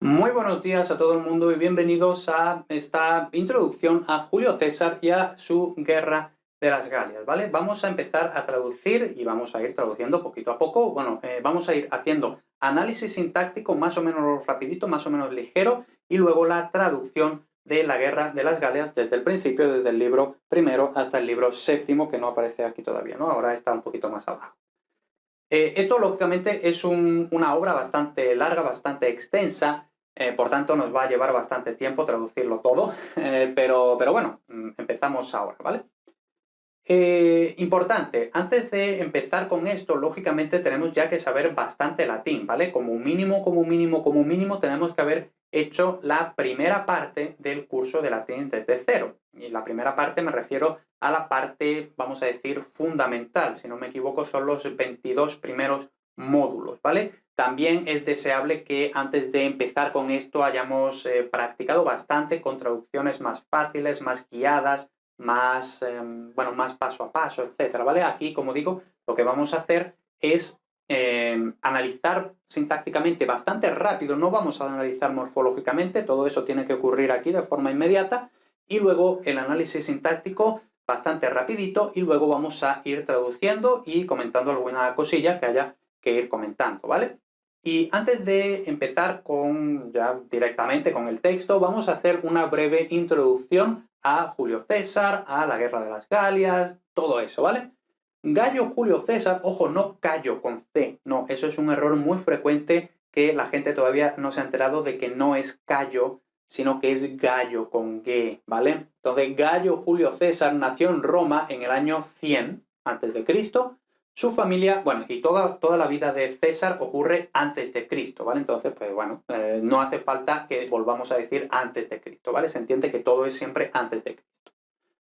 Muy buenos días a todo el mundo y bienvenidos a esta introducción a Julio César y a su Guerra de las Galias, ¿vale? Vamos a empezar a traducir y vamos a ir traduciendo poquito a poco. Bueno, vamos a ir haciendo análisis sintáctico más o menos rapidito, más o menos ligero, y luego la traducción de la Guerra de las Galias desde el principio, desde el libro primero hasta el libro séptimo, que no aparece aquí todavía, ¿no? Ahora está un poquito más abajo. Esto, lógicamente, es una obra bastante larga, bastante extensa, por tanto nos va a llevar bastante tiempo traducirlo todo, pero bueno, empezamos ahora, ¿vale? Importante, antes de empezar con esto, lógicamente tenemos ya que saber bastante latín, ¿vale? Como mínimo, tenemos que haber hecho la primera parte del curso de latín desde cero. Y la primera parte me refiero a la parte, vamos a decir, fundamental. Si no me equivoco, son los 22 primeros módulos, ¿vale? También es deseable que antes de empezar con esto hayamos practicado bastante con traducciones más fáciles, más guiadas, más, más paso a paso, etcétera, ¿vale? Aquí, como digo, lo que vamos a hacer es analizar sintácticamente bastante rápido, no vamos a analizar morfológicamente, todo eso tiene que ocurrir aquí de forma inmediata, y luego el análisis sintáctico bastante rapidito, y luego vamos a ir traduciendo y comentando alguna cosilla que haya que ir comentando, ¿vale? Y antes de empezar ya directamente con el texto, vamos a hacer una breve introducción a Julio César, a la Guerra de las Galias, todo eso, ¿vale? Gayo Julio César, ojo, no Cayo con C, no, eso es un error muy frecuente que la gente todavía no se ha enterado de que no es Cayo, sino que es Gallo con G, ¿vale? Entonces, Gayo Julio César nació en Roma en el año 100 a.C., su familia, bueno, y toda la vida de César ocurre antes de Cristo, ¿vale? Entonces, pues bueno, no hace falta que volvamos a decir antes de Cristo, ¿vale? Se entiende que todo es siempre antes de Cristo.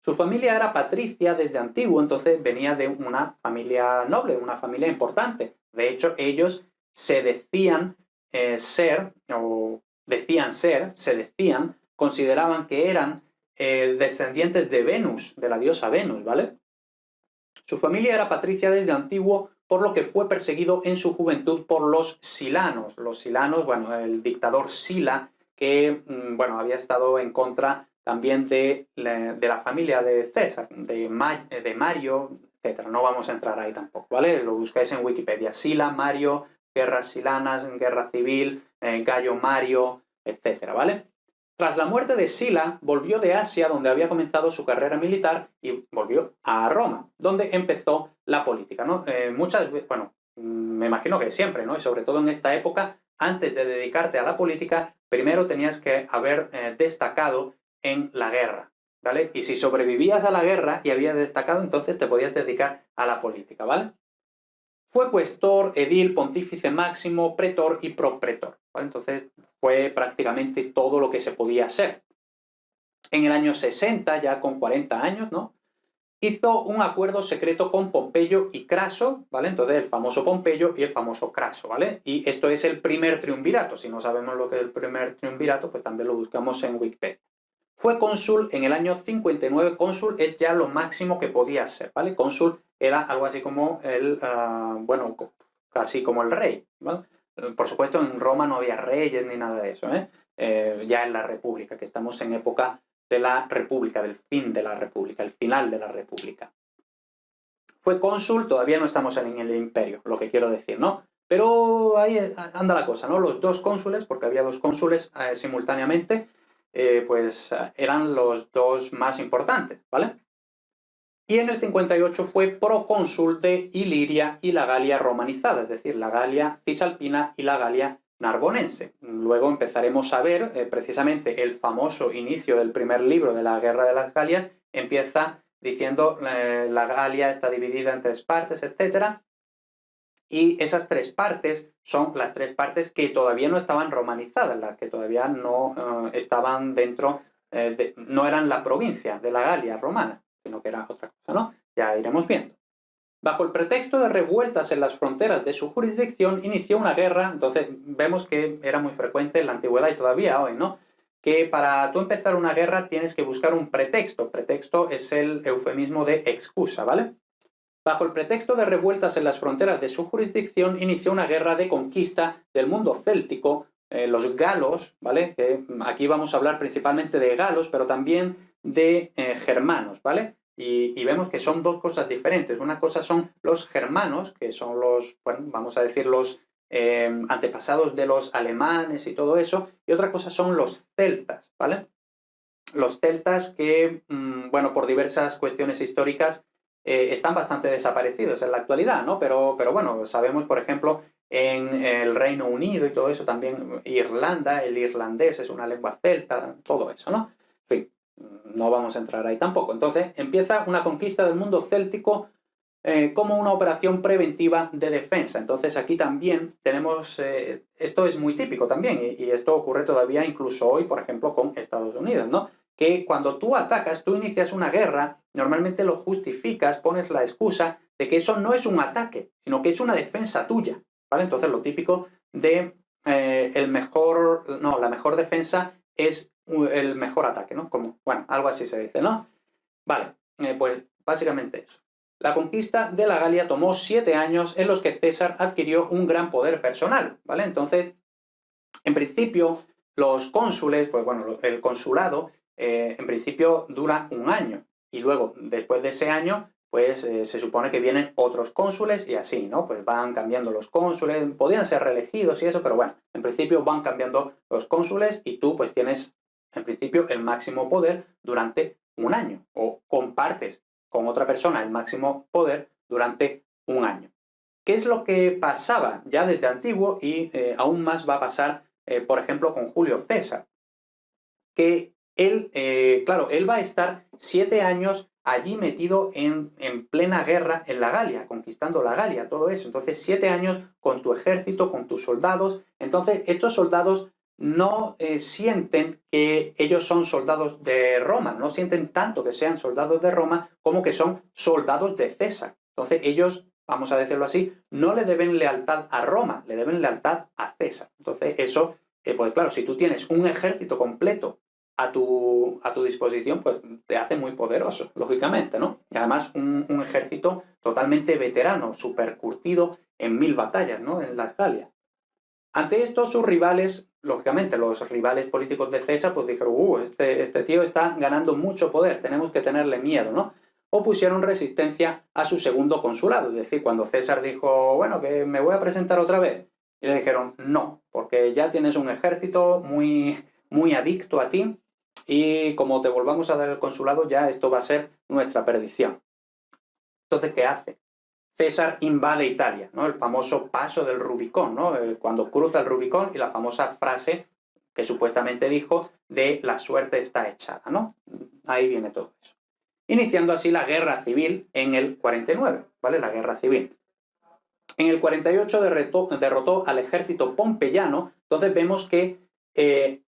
Su familia era patricia desde antiguo, entonces venía de una familia noble, una familia importante. De hecho, ellos se decían consideraban que eran descendientes de Venus, de la diosa Venus, ¿vale? Su familia era patricia desde antiguo, por lo que fue perseguido en su juventud por los silanos. Los silanos, bueno, el dictador Sila, que, bueno, había estado en contra también de la familia de César, de Mario, etc. No vamos a entrar ahí tampoco, ¿vale? Lo buscáis en Wikipedia. Sila, Mario, guerras silanas, guerra civil, Gallo Mario, etc., ¿vale? Tras la muerte de Sila, volvió de Asia, donde había comenzado su carrera militar, y volvió a Roma, donde empezó la política, ¿no? Muchas veces, bueno, me imagino que siempre, ¿no? Y sobre todo en esta época, antes de dedicarte a la política, primero tenías que haber destacado en la guerra, ¿vale? Y si sobrevivías a la guerra y habías destacado, entonces te podías dedicar a la política, ¿vale? Fue cuestor, edil, pontífice máximo, pretor y propretor, ¿vale? Entonces fue prácticamente todo lo que se podía hacer. En el año 60, ya con 40 años, ¿no?, hizo un acuerdo secreto con Pompeyo y Craso, ¿vale? Entonces el famoso Pompeyo y el famoso Craso, ¿vale? Y esto es el primer triunvirato. Si no sabemos lo que es el primer triunvirato, pues también lo buscamos en Wikipedia. Fue cónsul en el año 59, cónsul es ya lo máximo que podía ser, ¿vale? Cónsul era algo así como casi como el rey, ¿vale? Por supuesto, en Roma no había reyes ni nada de eso, ya en la República, que estamos en época de la República, del fin de la República, el final de la República. Fue cónsul, todavía no estamos en el imperio, lo que quiero decir, ¿no? Pero ahí anda la cosa, ¿no? Los dos cónsules, porque había dos cónsules simultáneamente, eran los dos más importantes, ¿vale? Y en el 58 fue procónsul de Iliria y la Galia romanizada, es decir, la Galia cisalpina y la Galia narbonense. Luego empezaremos a ver precisamente el famoso inicio del primer libro de la Guerra de las Galias, empieza diciendo la Galia está dividida en 3 partes, etc. Y esas 3 partes son las 3 partes que todavía no estaban romanizadas, las que todavía no estaban dentro, no eran la provincia de la Galia romana, sino que era otra cosa, ¿no? Ya iremos viendo. Bajo el pretexto de revueltas en las fronteras de su jurisdicción, inició una guerra. Entonces vemos que era muy frecuente en la antigüedad y todavía hoy, ¿no?, que para tú empezar una guerra tienes que buscar un pretexto. Pretexto es el eufemismo de excusa, ¿vale? Bajo el pretexto de revueltas en las fronteras de su jurisdicción, inició una guerra de conquista del mundo céltico los galos, ¿vale? Que aquí vamos a hablar principalmente de galos, pero también de germanos, ¿vale? Y vemos que son dos cosas diferentes. Una cosa son los germanos, que son los, bueno, vamos a decir los antepasados de los alemanes y todo eso, y otra cosa son los celtas, ¿vale? Los celtas que, bueno, por diversas cuestiones históricas están bastante desaparecidos en la actualidad, ¿no? Pero bueno, sabemos, por ejemplo, en el Reino Unido y todo eso, también Irlanda, el irlandés es una lengua celta, todo eso, ¿no? En fin, no vamos a entrar ahí tampoco. Entonces, empieza una conquista del mundo céltico como una operación preventiva de defensa. Entonces, aquí también tenemos, esto es muy típico también, y esto ocurre todavía incluso hoy, por ejemplo, con Estados Unidos, ¿no? Que cuando tú atacas, tú inicias una guerra, normalmente lo justificas, pones la excusa de que eso no es un ataque, sino que es una defensa tuya, ¿vale? Entonces, lo típico de la mejor defensa es el mejor ataque, ¿no? Como, bueno, algo así se dice, ¿no? Vale, pues básicamente eso. La conquista de la Galia tomó 7 años en los que César adquirió un gran poder personal, ¿vale? Entonces, en principio, los cónsules, pues bueno, el consulado, en principio dura un año. Y luego, después de ese año, pues se supone que vienen otros cónsules y así, ¿no? Pues van cambiando los cónsules, podían ser reelegidos y eso, pero bueno, en principio van cambiando los cónsules y tú pues tienes, en principio, el máximo poder durante un año. O compartes con otra persona el máximo poder durante un año. ¿Qué es lo que pasaba ya desde antiguo y aún más va a pasar, por ejemplo, con Julio César? Que él, claro, él va a estar 7 años allí metido en plena guerra en la Galia, conquistando la Galia, todo eso. Entonces, 7 años con tu ejército, con tus soldados. Entonces, estos soldados no sienten que ellos son soldados de Roma, no sienten tanto que sean soldados de Roma como que son soldados de César. Entonces, ellos, vamos a decirlo así, no le deben lealtad a Roma, le deben lealtad a César. Entonces, eso, pues claro, si tú tienes un ejército completo a tu disposición, pues te hace muy poderoso, lógicamente, ¿no? Y además un ejército totalmente veterano, súper curtido en 1000 batallas, ¿no? En las Galias. Ante esto, sus rivales, lógicamente, los rivales políticos de César, pues dijeron, este tío está ganando mucho poder, tenemos que tenerle miedo, ¿no? Opusieron resistencia a su segundo consulado, es decir, cuando César dijo, bueno, que me voy a presentar otra vez, y le dijeron, no, porque ya tienes un ejército muy, muy adicto a ti, y como te volvamos a dar el consulado, ya esto va a ser nuestra perdición. Entonces, ¿qué hace? César invade Italia, ¿no? El famoso paso del Rubicón, ¿no? Cuando cruza el Rubicón y la famosa frase que supuestamente dijo de la suerte está echada, ¿no? Ahí viene todo eso. Iniciando así la guerra civil en el 49, ¿vale? La guerra civil. En el 48 derrotó al ejército pompeyano, entonces vemos que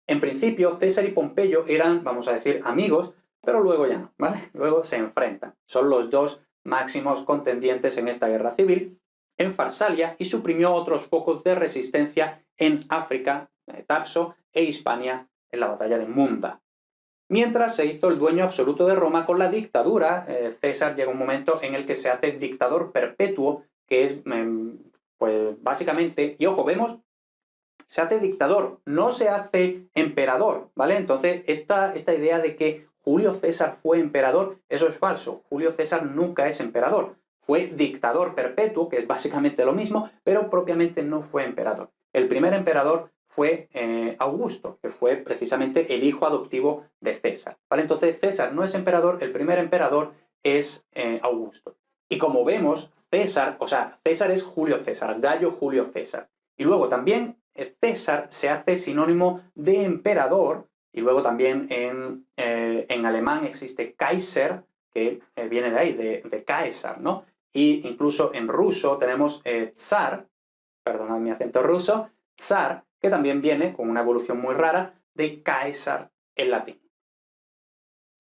en principio César y Pompeyo eran, vamos a decir, amigos, pero luego ya no, ¿vale? Luego se enfrentan. Son los dos máximos contendientes en esta guerra civil en Farsalia y suprimió otros focos de resistencia en África, Tapso e Hispania en la batalla de Munda. Mientras se hizo el dueño absoluto de Roma con la dictadura, César llega un momento en el que se hace dictador perpetuo, que es, pues básicamente, y ojo, vemos, se hace dictador, no se hace emperador, ¿vale? Entonces, esta idea de que Julio César fue emperador, eso es falso. Julio César nunca es emperador. Fue dictador perpetuo, que es básicamente lo mismo, pero propiamente no fue emperador. El primer emperador fue Augusto, que fue precisamente el hijo adoptivo de César, ¿vale? Entonces, César no es emperador, el primer emperador es Augusto. Y como vemos, César es Julio César, Gallo Julio César. Y luego también César se hace sinónimo de emperador, y luego también en alemán existe Kaiser, que viene de ahí, de Caesar, ¿no? Y incluso en ruso tenemos Tsar, perdonad mi acento ruso, Tsar, que también viene con una evolución muy rara de Caesar en latín.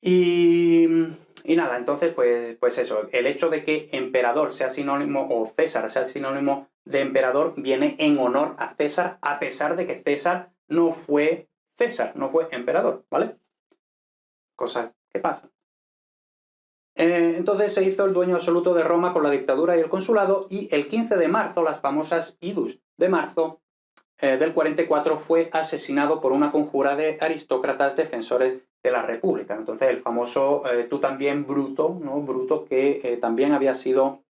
Y nada, entonces, pues eso, el hecho de que emperador sea sinónimo, o César sea sinónimo de emperador, viene en honor a César, a pesar de que César no fue emperador, ¿vale? Cosas que pasan. Entonces se hizo el dueño absoluto de Roma con la dictadura y el consulado, y el 15 de marzo, las famosas idus de marzo, del 44 fue asesinado por una conjura de aristócratas defensores de la República. Entonces el famoso tú también Bruto, ¿no? Bruto que también había sido,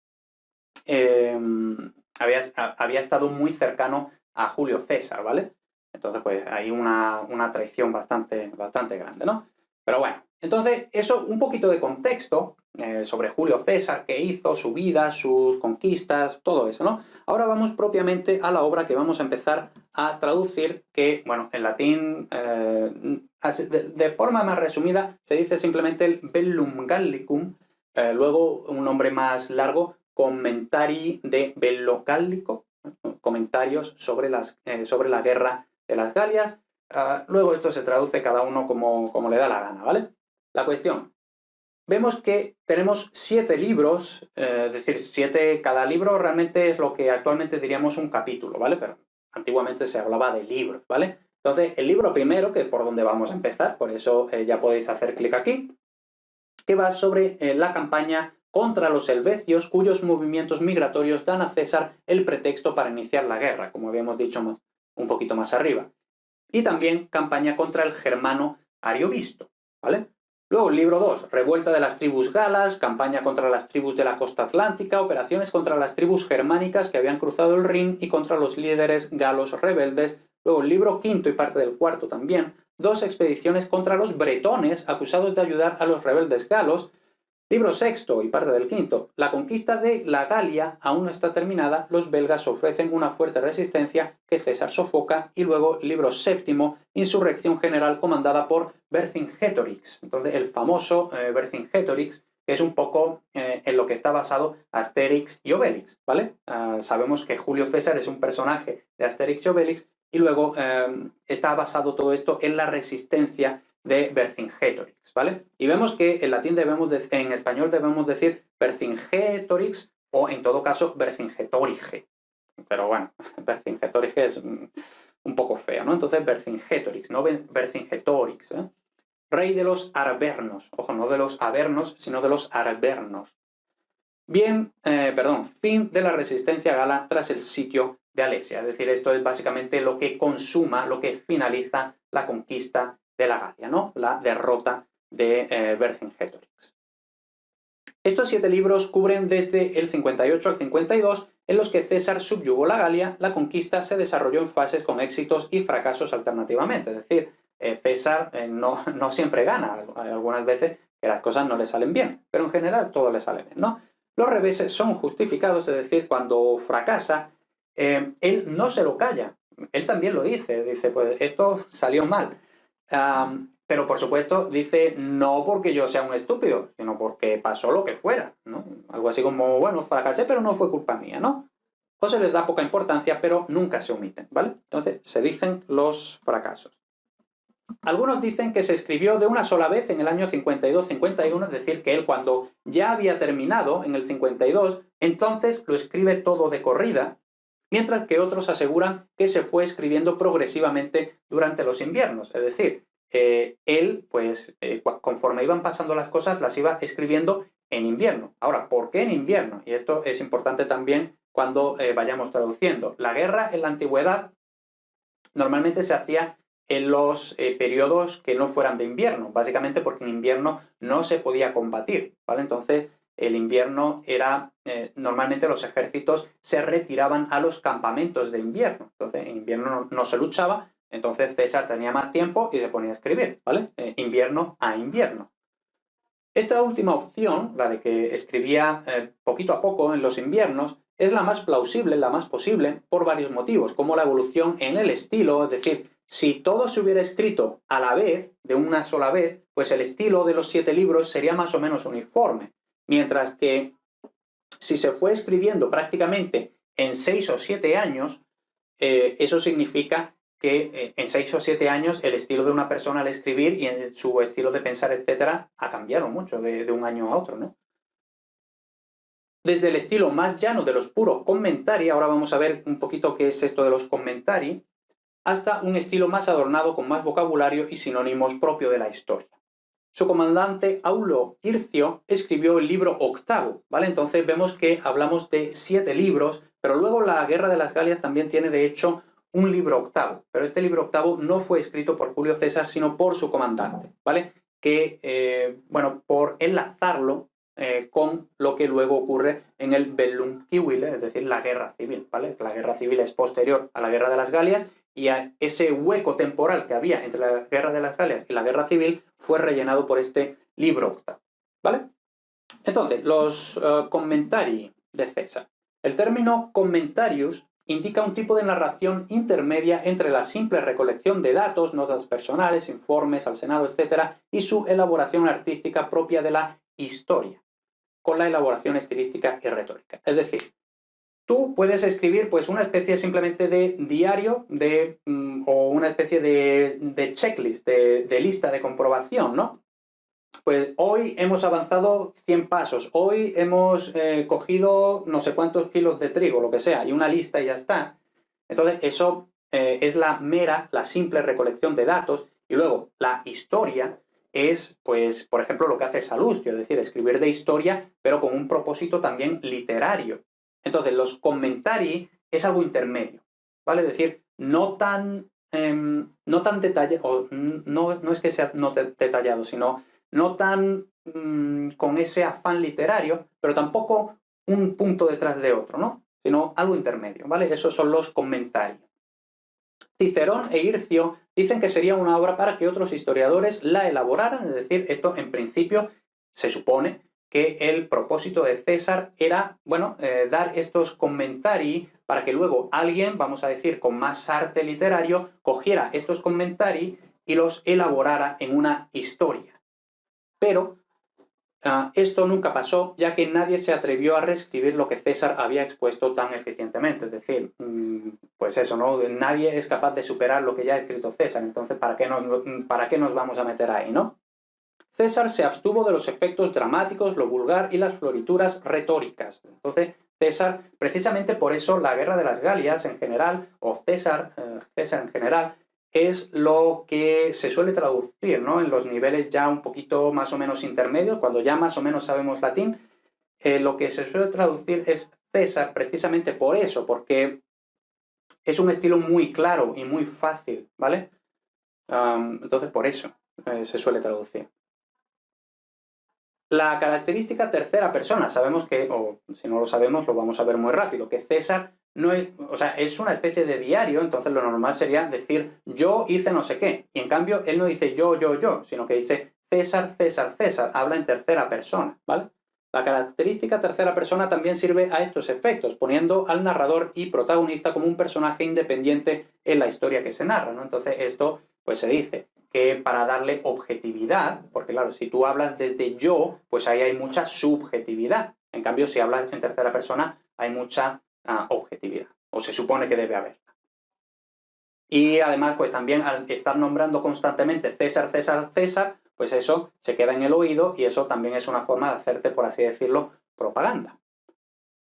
había estado muy cercano a Julio César, ¿vale? Entonces pues hay una traición bastante grande, ¿no? Pero bueno, entonces eso, un poquito de contexto sobre Julio César, qué hizo, su vida, sus conquistas, todo eso, ¿no? Ahora vamos propiamente a la obra que vamos a empezar a traducir, que, bueno, en latín, de forma más resumida, se dice simplemente el Bellum Gallicum, luego un nombre más largo, Commentari de Bello Gallico, comentarios sobre la guerra de las Galias. Luego esto se traduce cada uno como le da la gana, ¿vale? La cuestión. Vemos que tenemos 7 libros, es decir, cada libro realmente es lo que actualmente diríamos un capítulo, ¿vale? Pero antiguamente se hablaba de libros, ¿vale? Entonces, el libro primero, que es por donde vamos a empezar, por eso ya podéis hacer clic aquí, que va sobre la campaña contra los helvecios, cuyos movimientos migratorios dan a César el pretexto para iniciar la guerra, como habíamos dicho un poquito más arriba. Y también campaña contra el germano Ariovisto, ¿vale? Luego el libro 2, revuelta de las tribus galas, campaña contra las tribus de la costa atlántica, operaciones contra las tribus germánicas que habían cruzado el Rin y contra los líderes galos rebeldes. Luego el libro 5 y parte del 4 también, 2 expediciones contra los bretones acusados de ayudar a los rebeldes galos. Libro 6 y parte del 5, la conquista de la Galia aún no está terminada, los belgas ofrecen una fuerte resistencia que César sofoca, y luego libro 7, insurrección general comandada por Vercingetorix. Entonces el famoso Vercingetorix, que es un poco en lo que está basado Asterix y Obelix, ¿vale? Sabemos que Julio César es un personaje de Asterix y Obelix, y luego está basado todo esto en la resistencia de Vercingetorix, ¿vale? Y vemos que en latín en español debemos decir Vercingetorix o en todo caso Vercingetorige. Pero bueno, Vercingetorige es un poco feo, ¿no? Entonces Vercingetorix, no Vercingetorix, ¿eh? Rey de los arvernos, ojo, no de los avernos, sino de los arvernos. Fin de la resistencia gala tras el sitio de Alesia. Es decir, esto es básicamente lo que consuma, lo que finaliza la conquista de la Galia, ¿no? La derrota de Vercingetorix. Estos 7 libros cubren desde el 58 al 52, en los que César subyugó la Galia. La conquista se desarrolló en fases con éxitos y fracasos alternativamente. Es decir, César no siempre gana. Hay algunas veces que las cosas no le salen bien, pero en general todo le sale bien, ¿no? Los reveses son justificados, es decir, cuando fracasa, él no se lo calla. Él también lo dice, pues esto salió mal. Pero por supuesto dice no porque yo sea un estúpido, sino porque pasó lo que fuera, ¿no? Algo así como, bueno, fracasé, pero no fue culpa mía, ¿no? O se les da poca importancia, pero nunca se omiten, ¿vale? Entonces se dicen los fracasos. Algunos dicen que se escribió de una sola vez en el año 52-51, es decir, que él cuando ya había terminado en el 52, entonces lo escribe todo de corrida, mientras que otros aseguran que se fue escribiendo progresivamente durante los inviernos. Es decir, él, pues, conforme iban pasando las cosas, las iba escribiendo en invierno. Ahora, ¿por qué en invierno? Y esto es importante también cuando vayamos traduciendo. La guerra en la antigüedad normalmente se hacía en los periodos que no fueran de invierno, básicamente porque en invierno no se podía combatir, ¿vale? Entonces, el invierno era, normalmente los ejércitos se retiraban a los campamentos de invierno. Entonces, en invierno no se luchaba, entonces César tenía más tiempo y se ponía a escribir, ¿vale? Invierno a invierno. Esta última opción, la de que escribía poquito a poco en los inviernos, es la más plausible, la más posible, por varios motivos, como la evolución en el estilo, es decir, si todo se hubiera escrito a la vez, de una sola vez, pues el estilo de los 7 libros sería más o menos uniforme. Mientras que si se fue escribiendo prácticamente en 6 o 7 años, eso significa que en 6 o 7 años el estilo de una persona al escribir y en su estilo de pensar, etcétera, ha cambiado mucho de un año a otro, ¿no? Desde el estilo más llano de los puros commentari, ahora vamos a ver un poquito qué es esto de los commentari, hasta un estilo más adornado con más vocabulario y sinónimos propio de la historia. Su comandante Aulo Hircio escribió el libro 8, ¿vale? Entonces vemos que hablamos de 7 libros, pero luego la Guerra de las Galias también tiene de hecho un libro octavo, pero este libro octavo no fue escrito por Julio César, sino por su comandante, ¿vale? Que, bueno, por enlazarlo con lo que luego ocurre en el Bellum Civile, es decir, la guerra civil, ¿vale? La guerra civil es posterior a la guerra de las Galias y a ese hueco temporal que había entre la guerra de las Galias y la guerra civil fue rellenado por este libro octavo, ¿vale? Entonces, los commentari de César. El término commentarius indica un tipo de narración intermedia entre la simple recolección de datos, notas personales, informes al Senado, etc., y su elaboración artística propia de la historia, con la elaboración estilística y retórica. Es decir, tú puedes escribir pues una especie simplemente de diario o una especie de checklist, de lista de comprobación, ¿no? Pues hoy hemos avanzado 100 pasos, hoy hemos cogido no sé cuántos kilos de trigo, lo que sea, y una lista y ya está. Entonces eso es la simple recolección de datos, y luego la historia es, pues, por ejemplo, lo que hace Salustio, es decir, escribir de historia, pero con un propósito también literario. Entonces los comentari es algo intermedio, ¿vale? Es decir, no tan detallado, no es que sea no detallado, sino no tan con ese afán literario, pero tampoco un punto detrás de otro, ¿no? Sino algo intermedio, ¿vale? Esos son los comentarios. Cicerón e Hircio dicen que sería una obra para que otros historiadores la elaboraran, es decir, esto en principio se supone que el propósito de César era, bueno, dar estos comentari para que luego alguien, vamos a decir, con más arte literario, cogiera estos comentari y los elaborara en una historia. Pero esto nunca pasó, ya que nadie se atrevió a reescribir lo que César había expuesto tan eficientemente. Es decir, pues eso, ¿no? Nadie es capaz de superar lo que ya ha escrito César, entonces ¿para qué nos vamos a meter ahí, no? César se abstuvo de los efectos dramáticos, lo vulgar y las florituras retóricas. Entonces, César, precisamente por eso la guerra de las Galias en general, o César en general, es lo que se suele traducir, ¿no? En los niveles ya un poquito más o menos intermedios, cuando ya más o menos sabemos latín, lo que se suele traducir es César precisamente por eso, porque es un estilo muy claro y muy fácil, ¿vale? Entonces por eso se suele traducir. La característica tercera persona, sabemos que, o si no lo sabemos, lo vamos a ver muy rápido, que César no es, o sea, es una especie de diario, entonces lo normal sería decir yo hice no sé qué, y en cambio él no dice yo, sino que dice César, César, César, habla en tercera persona, ¿vale? La característica tercera persona también sirve a estos efectos, poniendo al narrador y protagonista como un personaje independiente en la historia que se narra, ¿no? Entonces esto, pues se dice que para darle objetividad, porque claro, si tú hablas desde yo, pues ahí hay mucha subjetividad. En cambio, si hablas en tercera persona, hay mucha objetividad, o se supone que debe haberla. Y además, pues también al estar nombrando constantemente César, César, César, pues eso se queda en el oído y eso también es una forma de hacerte, por así decirlo, propaganda.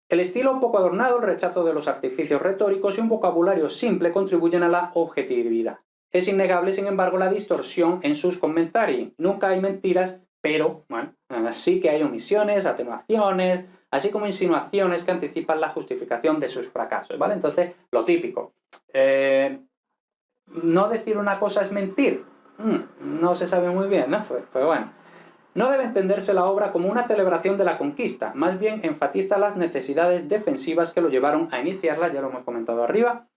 El estilo poco adornado, el rechazo de los artificios retóricos y un vocabulario simple contribuyen a la objetividad. Es innegable, sin embargo, la distorsión en sus comentarios. Nunca hay mentiras, pero bueno, sí que hay omisiones, atenuaciones, así como insinuaciones que anticipan la justificación de sus fracasos, ¿vale? Entonces, lo típico. No decir una cosa es mentir. No se sabe muy bien, ¿no? Pues bueno. No debe entenderse la obra como una celebración de la conquista, más bien enfatiza las necesidades defensivas que lo llevaron a iniciarla, ya lo hemos comentado arriba,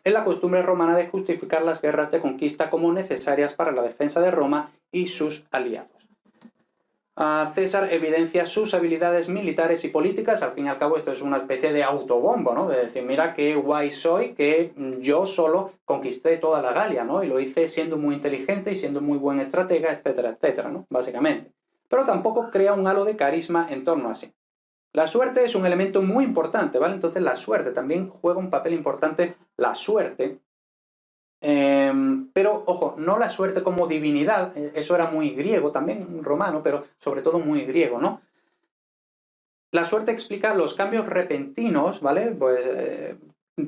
en la costumbre romana de justificar las guerras de conquista como necesarias para la defensa de Roma y sus aliados. César evidencia sus habilidades militares y políticas, al fin y al cabo esto es una especie de autobombo, ¿no? De decir, mira qué guay soy, que yo solo conquisté toda la Galia, ¿no? Y lo hice siendo muy inteligente y siendo muy buen estratega, etcétera, etcétera, ¿no? Básicamente. Pero tampoco crea un halo de carisma en torno a sí. La suerte es un elemento muy importante, ¿vale? Entonces la suerte también juega un papel importante, la suerte. Pero, ojo, no la suerte como divinidad, eso era muy griego, también romano, pero sobre todo muy griego, ¿no? La suerte explica los cambios repentinos, ¿vale? Pues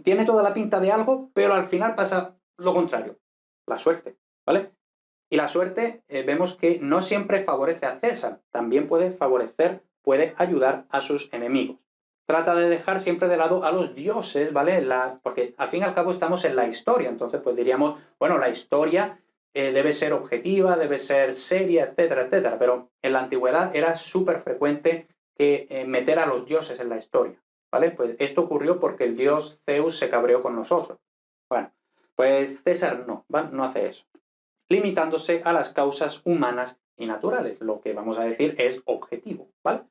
tiene toda la pinta de algo, pero al final pasa lo contrario, la suerte, ¿vale? Y la suerte vemos que no siempre favorece a César, también puede ayudar a sus enemigos. trata de dejar siempre de lado a los dioses, ¿vale? Porque al fin y al cabo estamos en la historia, entonces pues diríamos, bueno, la historia debe ser objetiva, debe ser seria, etcétera, etcétera, pero en la antigüedad era súper frecuente que meter a los dioses en la historia, ¿vale? Pues esto ocurrió porque el dios Zeus se cabreó con nosotros. Bueno, pues César no, ¿vale? No hace eso, limitándose a las causas humanas y naturales, lo que vamos a decir es objetivo, ¿vale?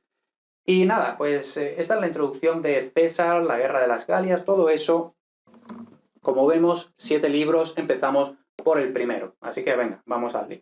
Y nada, pues esta es la introducción de César, la Guerra de las Galias, todo eso. Como vemos, 7 libros, empezamos por el primero. Así que venga, vamos al lío.